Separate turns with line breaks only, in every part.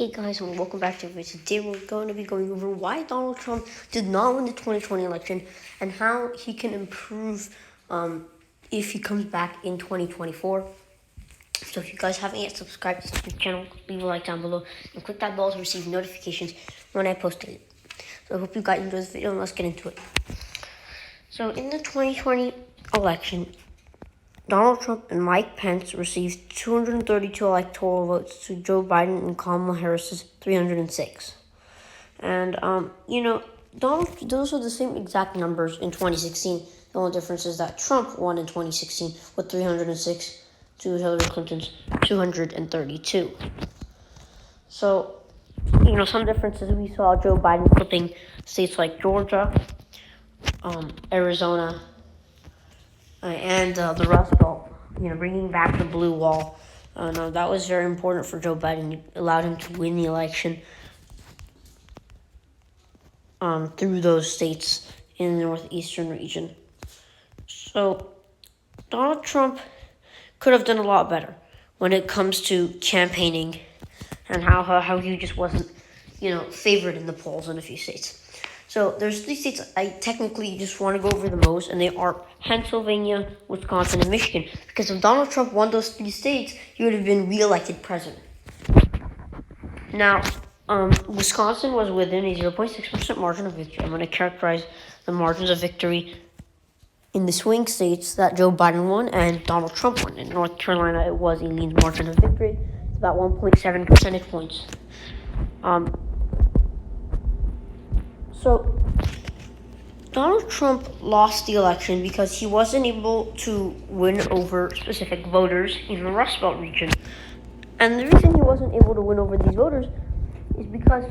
Hey guys, and welcome back to the video. Today we're going to be going over why Donald Trump did not win the 2020 election and how he can improve if he comes back in 2024. So if you guys haven't yet subscribed to the channel, leave a like down below and click that bell to receive notifications when I post it. So I hope you guys enjoy this video and let's get into it. So in the 2020 election, Donald Trump and Mike Pence received 232 electoral votes to Joe Biden and Kamala Harris's 306. And, those are the same exact numbers in 2016. The only difference is that Trump won in 2016 with 306 to Hillary Clinton's 232. So, some differences we saw Joe Biden flipping states like Georgia, Arizona, and the Rust Belt, bringing back the blue wall. That was very important for Joe Biden. It allowed him to win the election through those states in the northeastern region. So Donald Trump could have done a lot better when it comes to campaigning and how he just wasn't, favored in the polls in a few states. So there's three states I technically just want to go over the most, and they are Pennsylvania, Wisconsin, and Michigan. Because if Donald Trump won those three states, he would have been reelected president. Now, Wisconsin was within a 0.6% margin of victory. I'm going to characterize the margins of victory in the swing states that Joe Biden won and Donald Trump won. In North Carolina, it was a lean margin of victory. It's about 1.7 percentage points. So Donald Trump lost the election because he wasn't able to win over specific voters in the Rust Belt region. And the reason he wasn't able to win over these voters is because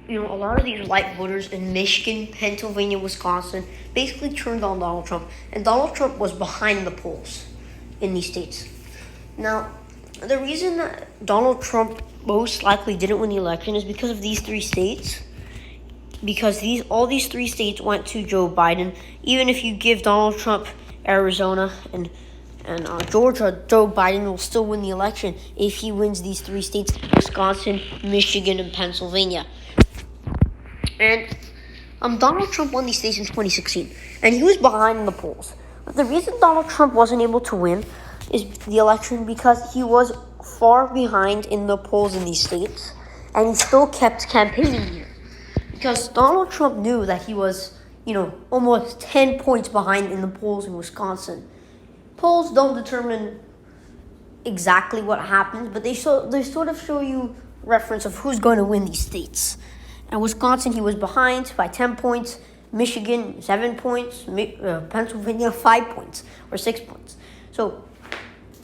a lot of these white voters in Michigan, Pennsylvania, Wisconsin basically turned on Donald Trump. And Donald Trump was behind the polls in these states. Now, the reason that Donald Trump most likely didn't win the election is because of these three states. Because all these three states went to Joe Biden. Even if you give Donald Trump Arizona and Georgia, Joe Biden will still win the election if he wins these three states: Wisconsin, Michigan, and Pennsylvania. And Donald Trump won these states in 2016, and he was behind in the polls. But the reason Donald Trump wasn't able to win is the election because he was far behind in the polls in these states, and he still kept campaigning here. Because Donald Trump knew that he was, almost 10 points behind in the polls in Wisconsin. Polls don't determine exactly what happens, but they sort of show you reference of who's going to win these states. And Wisconsin, he was behind by 10 points. Michigan, 7 points. Pennsylvania, 5 points or 6 points. So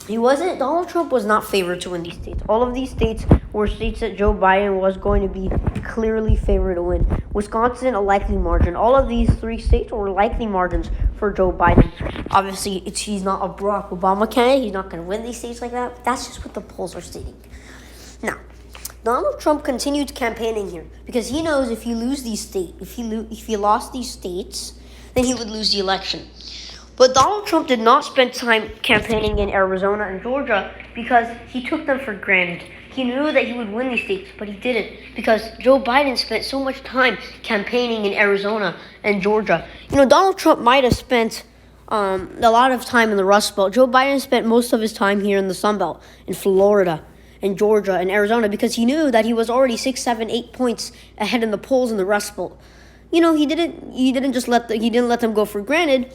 Donald Trump was not favored to win these states. All of these states were states that Joe Biden was going to be clearly favored to win. Wisconsin, a likely margin. All of these three states were likely margins for Joe Biden. Obviously, he's not a Barack Obama candidate. He's not going to win these states like that. But that's just what the polls are stating. Now, Donald Trump continued campaigning here because he knows if he lost these states, then he would lose the election. But Donald Trump did not spend time campaigning in Arizona and Georgia because he took them for granted. He knew that he would win these states, but he didn't because Joe Biden spent so much time campaigning in Arizona and Georgia. Donald Trump might have spent a lot of time in the Rust Belt. Joe Biden spent most of his time here in the Sun Belt, in Florida, in Georgia, and Arizona because he knew that he was already 6, 7, 8 points ahead in the polls in the Rust Belt. He didn't let them go for granted.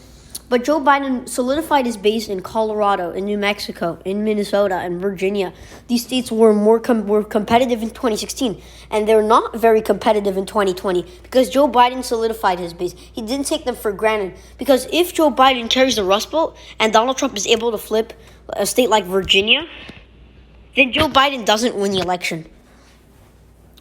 But Joe Biden solidified his base in Colorado, in New Mexico, in Minnesota, and Virginia. These states were competitive in 2016, and they're not very competitive in 2020 because Joe Biden solidified his base. He didn't take them for granted because if Joe Biden carries the Rust Belt and Donald Trump is able to flip a state like Virginia, then Joe Biden doesn't win the election.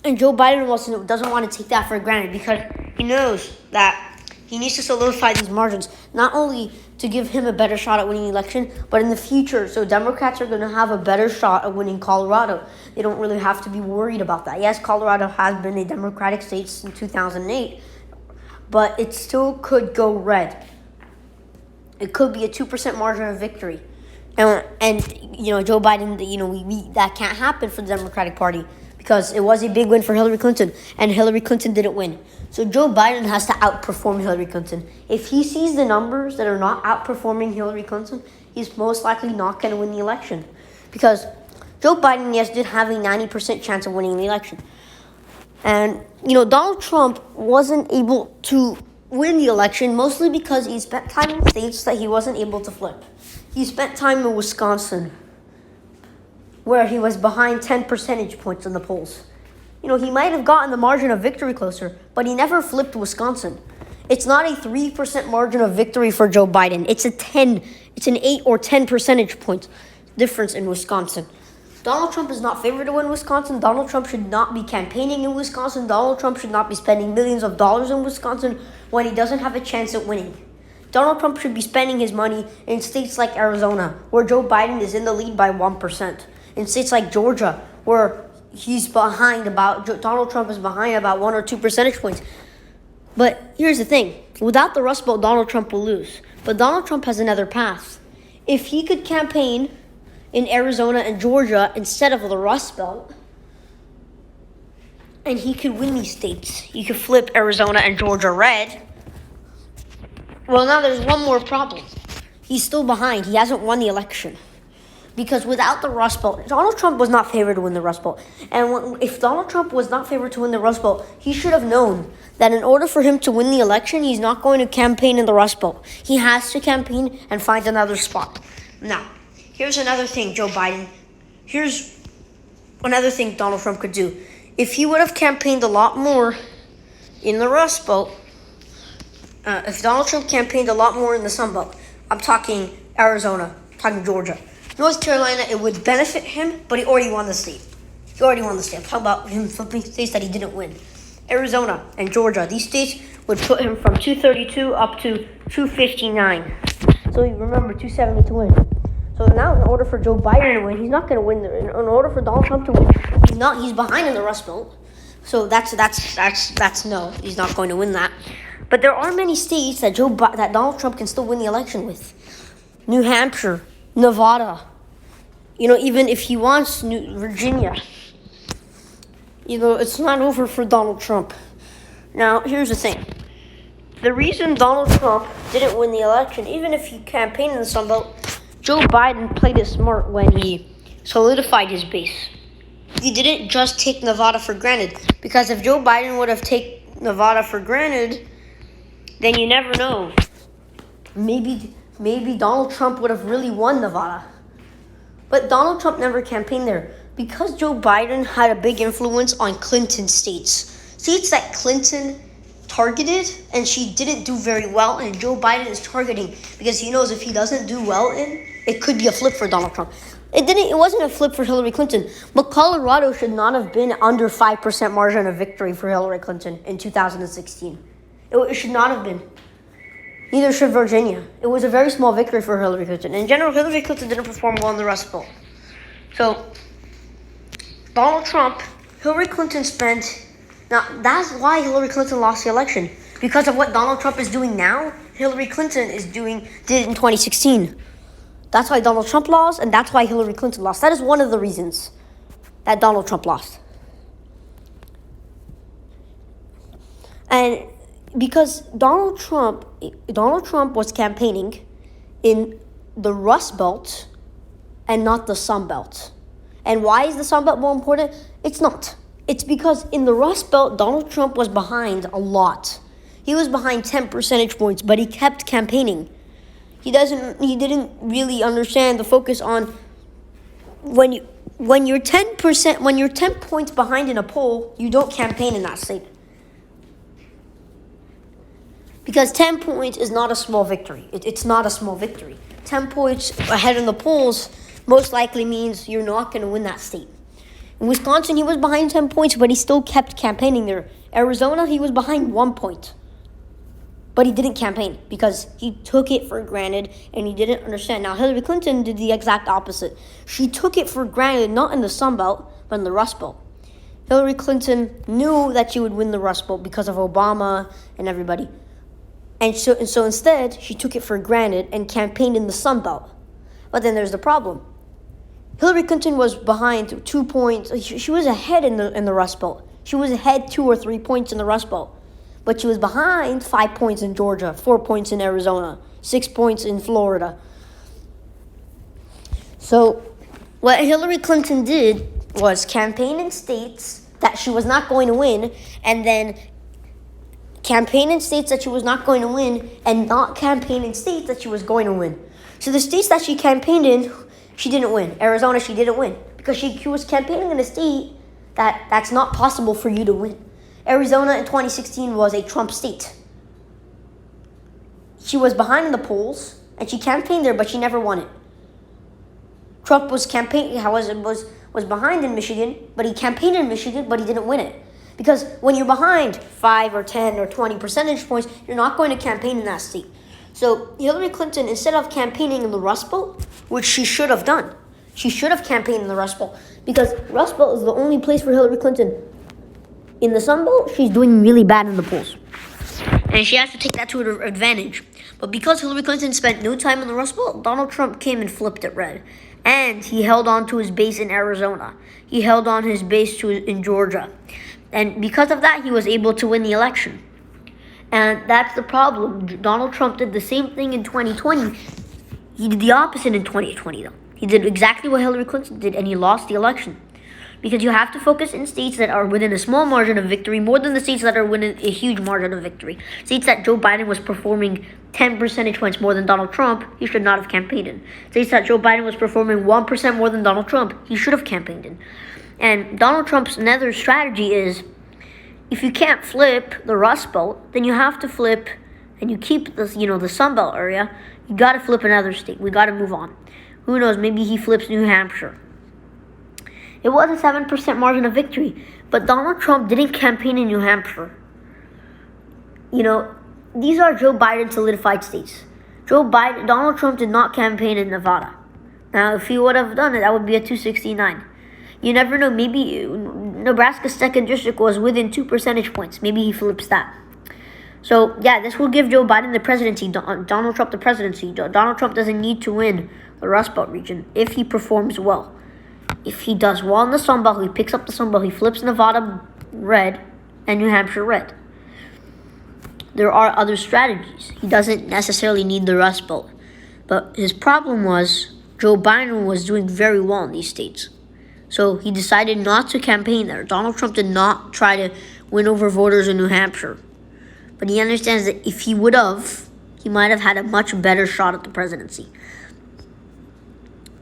And Joe Biden doesn't want to take that for granted because he knows that he needs to solidify these margins, not only to give him a better shot at winning the election, but in the future. So Democrats are going to have a better shot at winning Colorado. They don't really have to be worried about that. Yes, Colorado has been a Democratic state since 2008, but it still could go red. It could be a 2% margin of victory. And Joe Biden, that can't happen for the Democratic Party because it was a big win for Hillary Clinton, and Hillary Clinton didn't win. So Joe Biden has to outperform Hillary Clinton. If he sees the numbers that are not outperforming Hillary Clinton, he's most likely not going to win the election. Because Joe Biden, yes, did have a 90% chance of winning the election. And, Donald Trump wasn't able to win the election mostly because he spent time in states that he wasn't able to flip. He spent time in Wisconsin, where he was behind 10 percentage points in the polls. He might have gotten the margin of victory closer, but he never flipped Wisconsin. It's not a 3% margin of victory for Joe Biden. It's an 8 or 10 percentage points difference in Wisconsin. Donald Trump is not favored to win Wisconsin. Donald Trump should not be campaigning in Wisconsin. Donald Trump should not be spending millions of dollars in Wisconsin when he doesn't have a chance at winning. Donald Trump should be spending his money in states like Arizona, where Joe Biden is in the lead by 1%. In states like Georgia, where Donald Trump is behind about 1 or 2 percentage points. But here's the thing. Without the Rust Belt, Donald Trump will lose. But Donald Trump has another path. If he could campaign in Arizona and Georgia instead of the Rust Belt, and he could win these states, he could flip Arizona and Georgia red. Well, now there's one more problem. He's still behind. He hasn't won the election. Because without the Rust Belt, Donald Trump was not favored to win the Rust Belt. And if Donald Trump was not favored to win the Rust Belt, he should have known that in order for him to win the election, he's not going to campaign in the Rust Belt. He has to campaign and find another spot. Now, here's another thing, Joe Biden. Here's another thing Donald Trump could do. If he would have campaigned a lot more in the Rust Belt, if Donald Trump campaigned a lot more in the Sun Belt, I'm talking Arizona, I'm talking Georgia, North Carolina, it would benefit him, but he already won the state. I'm talking about him flipping states that he didn't win. Arizona and Georgia, these states would put him from 232 up to 259. So you remember, 270 to win. So now, in order for Joe Biden to win, he's not going to win. In order for Donald Trump to win, he's behind in the Rust Belt. So that's no, he's not going to win that. But there are many states that Donald Trump can still win the election with. New Hampshire, Nevada, even if he wants Virginia, it's not over for Donald Trump. Now, here's the thing. The reason Donald Trump didn't win the election, even if he campaigned in the Sun Belt, Joe Biden played it smart when he solidified his base. He didn't just take Nevada for granted, because if Joe Biden would have taken Nevada for granted, then you never know. Maybe Donald Trump would have really won Nevada. But Donald Trump never campaigned there because Joe Biden had a big influence on Clinton states. States that Clinton targeted and she didn't do very well, and Joe Biden is targeting because he knows if he doesn't do well it could be a flip for Donald Trump. It wasn't a flip for Hillary Clinton, but Colorado should not have been under 5% margin of victory for Hillary Clinton in 2016. It should not have been. Neither should Virginia. It was a very small victory for Hillary Clinton. In general, Hillary Clinton didn't perform well in the Rust Belt. So, Donald Trump, Hillary Clinton spent... Now, that's why Hillary Clinton lost the election. Because of what Donald Trump is doing now, Hillary Clinton did in 2016. That's why Donald Trump lost, and that's why Hillary Clinton lost. That is one of the reasons that Donald Trump lost. And because Donald Trump was campaigning in the Rust Belt and not the Sun Belt. And why is the Sun Belt more important? It's not. It's because in the Rust Belt, Donald Trump was behind a lot. He was behind 10 percentage points, but he kept campaigning. He didn't really understand the focus on when you're 10 points behind in a poll, you don't campaign in that state. Because 10 points is not a small victory. It's not a small victory. 10 points ahead in the polls most likely means you're not going to win that state. In Wisconsin, he was behind 10 points, but he still kept campaigning there. Arizona, he was behind 1 point. But he didn't campaign because he took it for granted and he didn't understand. Now, Hillary Clinton did the exact opposite. She took it for granted, not in the Sun Belt, but in the Rust Belt. Hillary Clinton knew that she would win the Rust Belt because of Obama and everybody. And so instead, she took it for granted and campaigned in the Sun Belt. But then there's the problem. Hillary Clinton was behind 2 points. She was ahead in the Rust Belt. She was ahead 2 or 3 points in the Rust Belt. But she was behind 5 points in Georgia, 4 points in Arizona, 6 points in Florida. So what Hillary Clinton did was campaign in states that she was not going to win, and then campaign in states that she was not going to win, and not campaign in states that she was going to win. So the states that she campaigned in, she didn't win. Arizona, she didn't win because she was campaigning in a state that's not possible for you to win. Arizona in 2016 was a Trump state. She was behind in the polls, and she campaigned there, but she never won it. Trump was behind in Michigan, but he campaigned in Michigan, but he didn't win it. Because when you're behind 5 or 10 or 20 percentage points, you're not going to campaign in that state. So Hillary Clinton, instead of campaigning in the Rust Belt, which she should have done, she should have campaigned in the Rust Belt, because Rust Belt is the only place for Hillary Clinton. In the Sun Belt, she's doing really bad in the polls. And she has to take that to her advantage. But because Hillary Clinton spent no time in the Rust Belt, Donald Trump came and flipped it red. And he held on to his base in Arizona. He held on his base in Georgia. And because of that, he was able to win the election. And that's the problem. Donald Trump did the same thing in 2020. He did the opposite in 2020, though. He did exactly what Hillary Clinton did, and he lost the election. Because you have to focus in states that are within a small margin of victory more than the states that are within a huge margin of victory. States that Joe Biden was performing 10 percentage points more than Donald Trump, he should not have campaigned in. States that Joe Biden was performing 1% more than Donald Trump, he should have campaigned in. And Donald Trump's another strategy is, if you can't flip the Rust Belt, then you have to flip, and you keep the Sun Belt area, you got to flip another state. We got to move on. Who knows, maybe he flips New Hampshire. It was a 7% margin of victory, but Donald Trump didn't campaign in New Hampshire. These are Joe Biden solidified states. Donald Trump did not campaign in Nevada. Now, if he would have done it, that would be a 269. You never know, maybe Nebraska's 2nd district was within 2 percentage points. Maybe he flips that. So, yeah, this will give Joe Biden the presidency, Donald Trump the presidency. Donald Trump doesn't need to win the Rust Belt region if he performs well. If he does well in the Sun Belt, he picks up the Sun Belt, he flips Nevada red and New Hampshire red. There are other strategies. He doesn't necessarily need the Rust Belt. But his problem was Joe Biden was doing very well in these states. So he decided not to campaign there. Donald Trump did not try to win over voters in New Hampshire. But he understands that if he would have, he might have had a much better shot at the presidency.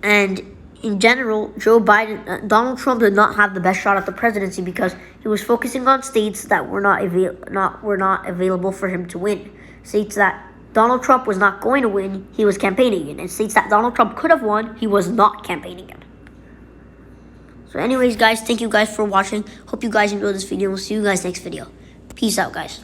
And in general, Donald Trump did not have the best shot at the presidency because he was focusing on states that were not available for him to win. States that Donald Trump was not going to win, he was campaigning in. And states that Donald Trump could have won, he was not campaigning in. So anyways, guys, thank you guys for watching. Hope you guys enjoyed this video. We'll see you guys next video. Peace out, guys.